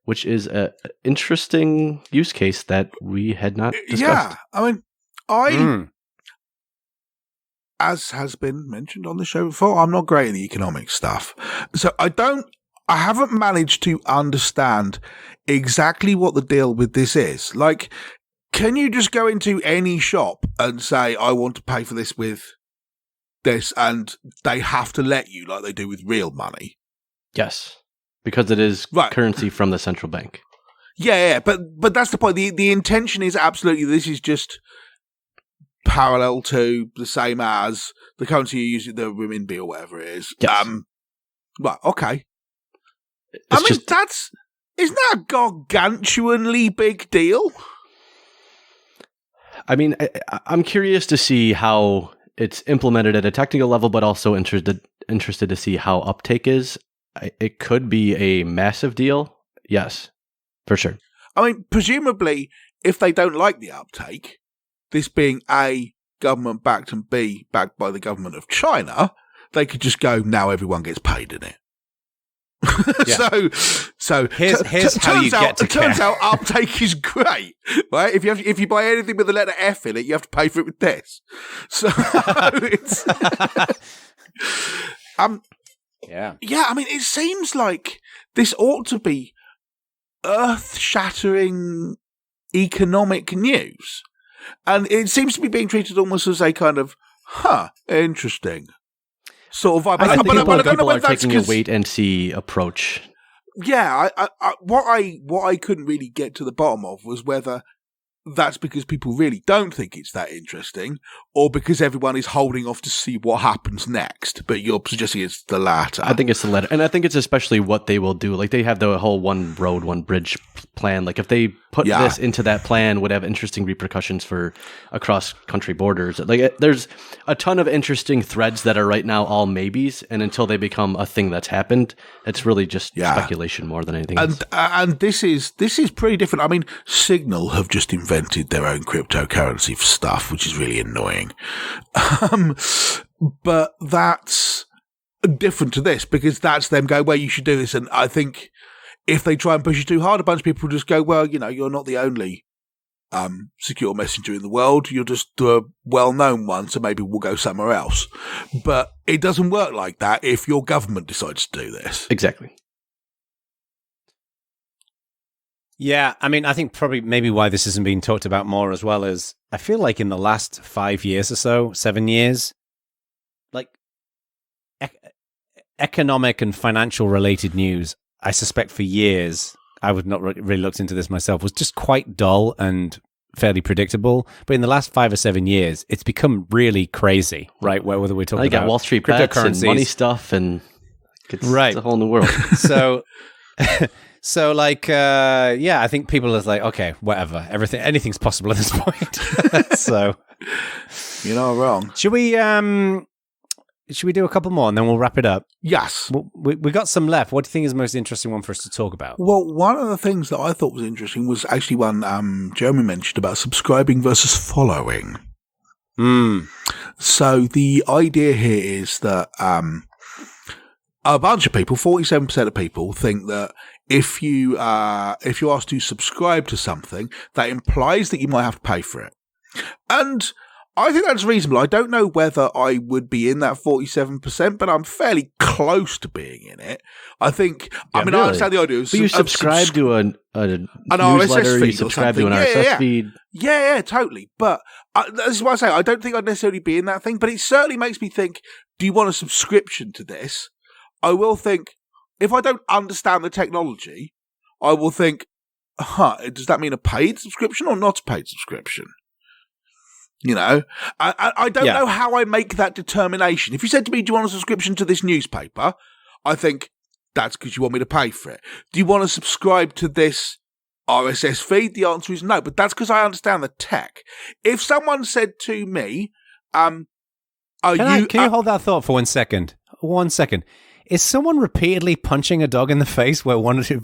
which is an interesting use case that we had not discussed. Yeah, I mean, as has been mentioned on the show before, I'm not great at the economic stuff. So I haven't managed to understand exactly what the deal with this is. Like, can you just go into any shop and say, I want to pay for this with this, and they have to let you like they do with real money? Yes, because it is currency from the central bank. Yeah, but that's the point. The intention is absolutely this is just parallel to the same as the currency you use, the renminbi or whatever it is. Yes. Right, okay. Isn't that a gargantuanly big deal? I mean, I'm curious to see how it's implemented at a technical level, but also interested to see how uptake is. It could be a massive deal. Yes, for sure. I mean, presumably, if they don't like the uptake, this being A, government backed and B, backed by the government of China, they could just go, now everyone gets paid in it. Yeah. So here's how you get to care. Turns out uptake is great, right? If you buy anything with the letter F in it, you have to pay for it with this. So it's yeah. I mean, it seems like this ought to be earth-shattering economic news, and it seems to be being treated almost as a kind of interesting sort of vibe. I think people are taking a wait and see approach. Yeah, what I couldn't really get to the bottom of was whether that's because people really don't think it's that interesting, or because everyone is holding off to see what happens next. But you're suggesting it's the latter. I think it's the latter, and I think it's especially what they will do. Like they have the whole one road, one bridge plan. Like if they put this into that plan, would have interesting repercussions for across country borders. Like there's a ton of interesting threads that are right now all maybes, and until they become a thing that's happened, it's really just speculation more than anything else. And this is pretty different. I mean, Signal have just invented their own cryptocurrency for stuff, which is really annoying. But that's different to this because that's them going, well, you should do this. And I think if they try and push you too hard, a bunch of people will just go, well, you're not the only secure messenger in the world. You're just the well-known one, so maybe we'll go somewhere else. But it doesn't work like that if your government decides to do this. Exactly. Yeah, I mean, I think probably maybe why this isn't being talked about more as well is I feel like in the last 5 years or so, 7 years, like economic and financial related news, I suspect for years, I would not really looked into this myself, was just quite dull and fairly predictable. But in the last 5 or 7 years, it's become really crazy, right? Whether we're talking about Wall Street bets and money stuff, and it's a whole new world. So like, I think people are like, okay, whatever, anything's possible at this point. So you're not wrong. Should we do a couple more and then we'll wrap it up? Yes. We got some left. What do you think is the most interesting one for us to talk about? Well, one of the things that I thought was interesting was actually one Jeremy mentioned about subscribing versus following. So the idea here is that a bunch of people, 47% of people, think that if you're asked to subscribe to something, that implies that you might have to pay for it. And I think that's reasonable. I don't know whether I would be in that 47%, but I'm fairly close to being in it. I think, I understand the idea. But you subscribe to an newsletter, you subscribe to an RSS feed. Yeah, totally. But this is why I say I don't think I'd necessarily be in that thing, but it certainly makes me think, do you want a subscription to this? I will think, if I don't understand the technology, I will think, does that mean a paid subscription or not a paid subscription? You know, I don't know how I make that determination. If you said to me, do you want a subscription to this newspaper? I think that's because you want me to pay for it. Do you want to subscribe to this RSS feed? The answer is no, but that's because I understand the tech. If someone said to me, can you hold that thought for 1 second? 1 second. Is someone repeatedly punching a dog in the face where one of you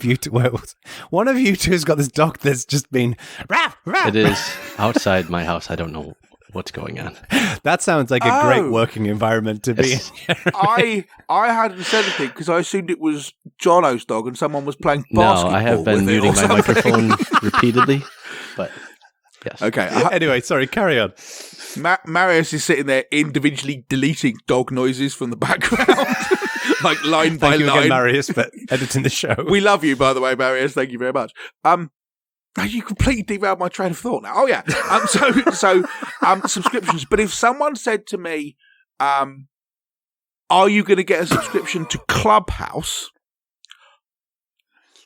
two has got this dog that's just been rah, rah. It is outside my house. I don't know what's going on. That sounds like a great working environment to be in. I hadn't said anything because I assumed it was Jono's dog and someone was playing basketball. No, I have been muting my microphone repeatedly, but yes. Okay. Anyway, sorry, carry on. Marius is sitting there individually deleting dog noises from the background. Like line by line. Thank you again, Marius, for editing the show. We love you, by the way, Marius. Thank you very much. You completely derailed my train of thought now. Oh, yeah. So subscriptions. But if someone said to me, are you going to get a subscription to Clubhouse?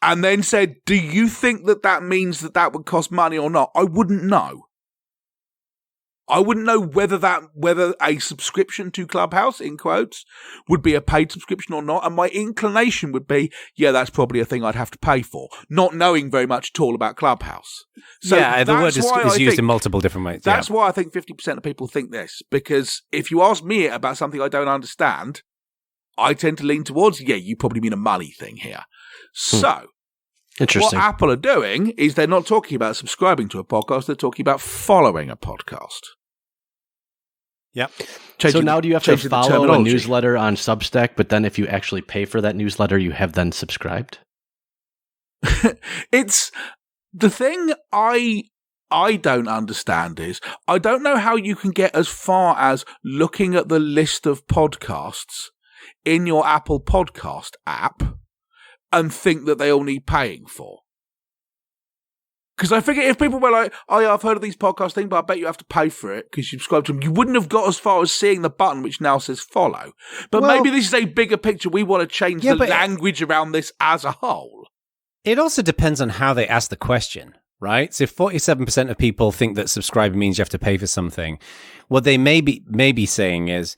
And then said, do you think that means that would cost money or not? I wouldn't know. I wouldn't know whether a subscription to Clubhouse, in quotes, would be a paid subscription or not. And my inclination would be, yeah, that's probably a thing I'd have to pay for, not knowing very much at all about Clubhouse. So yeah, the word is used in multiple different ways. That's why I think 50% of people think this, because if you ask me about something I don't understand, I tend to lean towards, yeah, you probably mean a money thing here. So interesting. What Apple are doing is they're not talking about subscribing to a podcast, they're talking about following a podcast. Yep. So now do you have to follow a newsletter on Substack, but then if you actually pay for that newsletter, you have then subscribed? It's the thing I don't understand is I don't know how you can get as far as looking at the list of podcasts in your Apple Podcast app and think that they all need paying for. Because I figure if people were like, oh yeah, I've heard of these podcast things, but I bet you have to pay for it because you subscribe to them, you wouldn't have got as far as seeing the button which now says follow. But maybe this is a bigger picture. We want to change the language around this as a whole. It also depends on how they ask the question, right? So if 47% of people think that subscribing means you have to pay for something, what they may be saying is,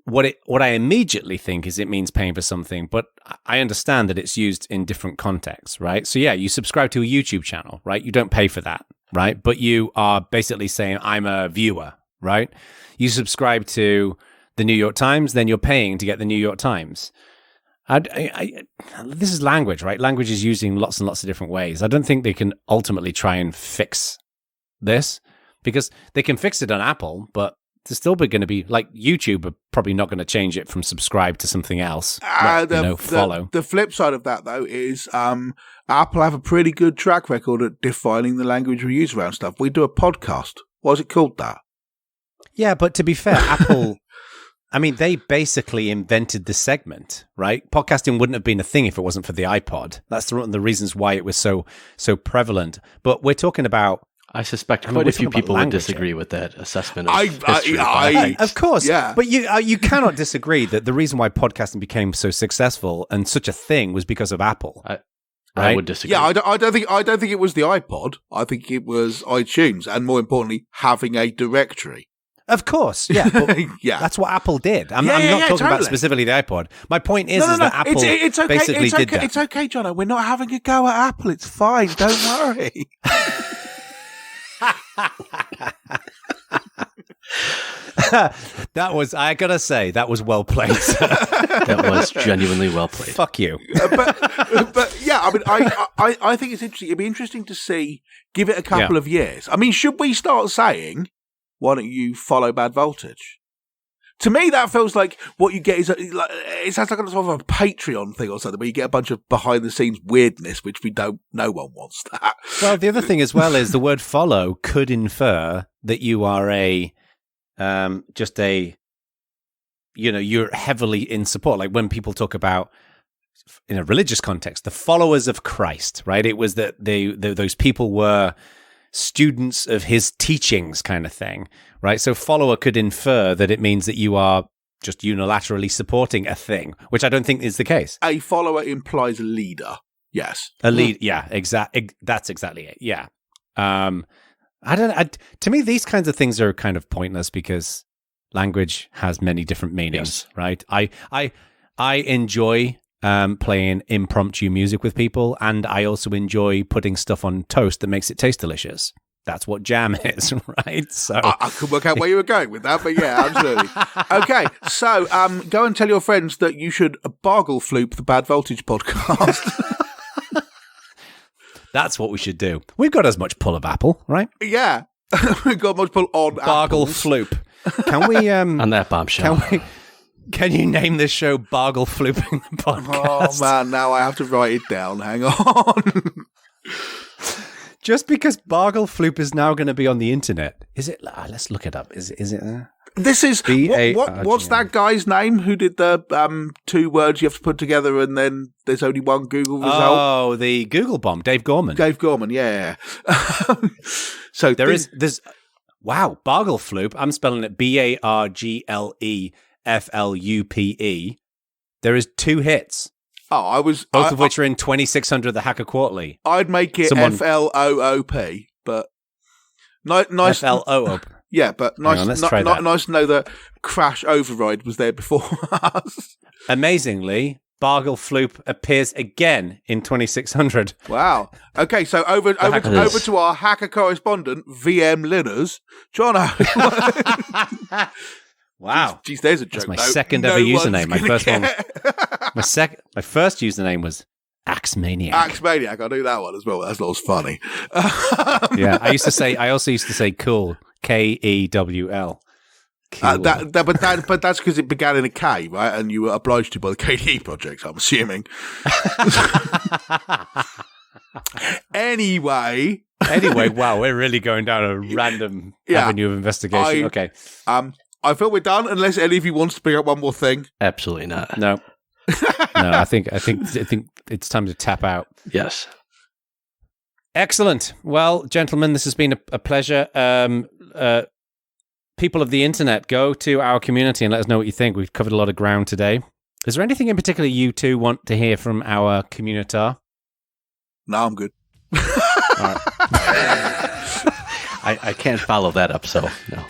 what I immediately think is it means paying for something, but I understand that it's used in different contexts, right? So yeah, you subscribe to a YouTube channel, right? You don't pay for that, right? But you are basically saying, I'm a viewer, right? You subscribe to the New York Times, then you're paying to get the New York Times. This is language, right? Language is used in lots and lots of different ways. I don't think they can ultimately try and fix this because they can fix it on Apple, but there's still going to be, like, YouTube are probably not going to change it from subscribe to something else. Follow. The flip side of that, though, is Apple have a pretty good track record at defining the language we use around stuff. We do a podcast. Why is it called that? Yeah, but to be fair, Apple, I mean, they basically invented the segment, right? Podcasting wouldn't have been a thing if it wasn't for the iPod. That's one of the reasons why it was so prevalent. But we're talking about, I suspect quite a few people would disagree with that assessment of history. Of course, yeah. But you cannot disagree that the reason why podcasting became so successful and such a thing was because of Apple. I would disagree. Yeah, I don't think it was the iPod. I think it was iTunes, and more importantly, having a directory. Of course, yeah. Yeah. That's what Apple did. I'm not talking about specifically the iPod. My point is that Apple basically did that. It's okay, Jono. We're not having a go at Apple. It's fine. Don't worry. I gotta say, that was well played. That was genuinely well played. Fuck you. But yeah, I mean, I think it's interesting. It'd be interesting to see, give it a couple of years. I mean, should we start saying, why don't you follow Bad Voltage? To me, that feels like what you get is it sounds like a sort of a Patreon thing or something, where you get a bunch of behind the scenes weirdness, which no one wants that. Well, the other thing as well is the word follow could infer that you are you're heavily in support. Like when people talk about, in a religious context, the followers of Christ, right? It was that those people were students of his teachings kind of thing, right? So follower could infer that it means that you are just unilaterally supporting a thing, which I don't think is the case. A follower implies a leader. Yes. A lead. Yeah, that's exactly it. Yeah. To me, these kinds of things are kind of pointless because language has many different meanings, right? I enjoy playing impromptu music with people, and I also enjoy putting stuff on toast that makes it taste delicious. That's what jam is, right? So I could work out where you were going with that, but yeah, absolutely. Okay, so go and tell your friends that you should Bargle-floop the Bad Voltage podcast. That's what we should do. We've got as much pull of apple, right? Yeah, we've got much pull on Bargle-floop. Can we on that bombshell? Can you name this show Bargle-flooping the podcast? Oh man, now I have to write it down. Hang on. Just because Bargle-floop is now going to be on the internet, is it? Let's look it up. Is it there? This is what's that guy's name who did the 2 words you have to put together and then there's only one Google result? Oh, the Google bomb, Dave Gorman. Yeah. So there's wow, Bargle-floop. I'm spelling it Bargleflupe. There is 2 hits. Oh, both of which are in 2600 the Hacker Quarterly. I'd make it FLOOP, but nice. FLOOP. Yeah, but nice. Nice to know that Crash Override was there before us. Amazingly, Bargle-floop appears again in 2600. Wow. Okay, so over to our hacker correspondent, VM Linners, Jono. Wow. Jeez, there's a joke. That's my second ever username. My first one. My first username was Axemaniac. Axemaniac. I knew that one as well. That was funny. Yeah, I also used to say cool. KEWL. But that's because it began in a K, right? And you were obliged to by the KDE project, I'm assuming. Anyway, wow, we're really going down a random avenue of investigation. Okay. I feel we're done, unless any of you wants to bring up one more thing. Absolutely not. No, I think it's time to tap out. Yes. Excellent. Well, gentlemen, this has been a pleasure. People of the internet, go to our community and let us know what you think. We've covered a lot of ground today. Is there anything in particular you two want to hear from our communitar? No, I'm good. All right. I can't follow that up, so no.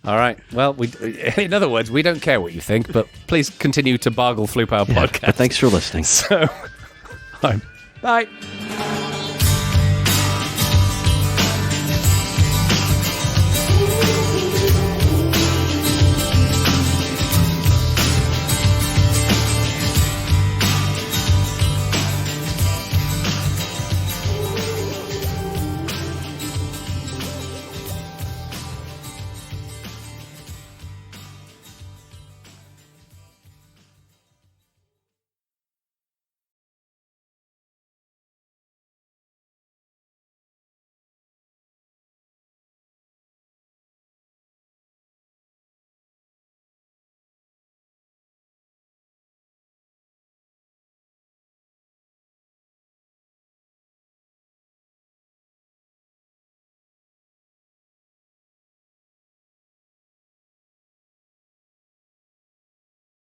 All right. Well, in other words, we don't care what you think, but please continue to Bargle-floop our podcast. But thanks for listening. So, bye.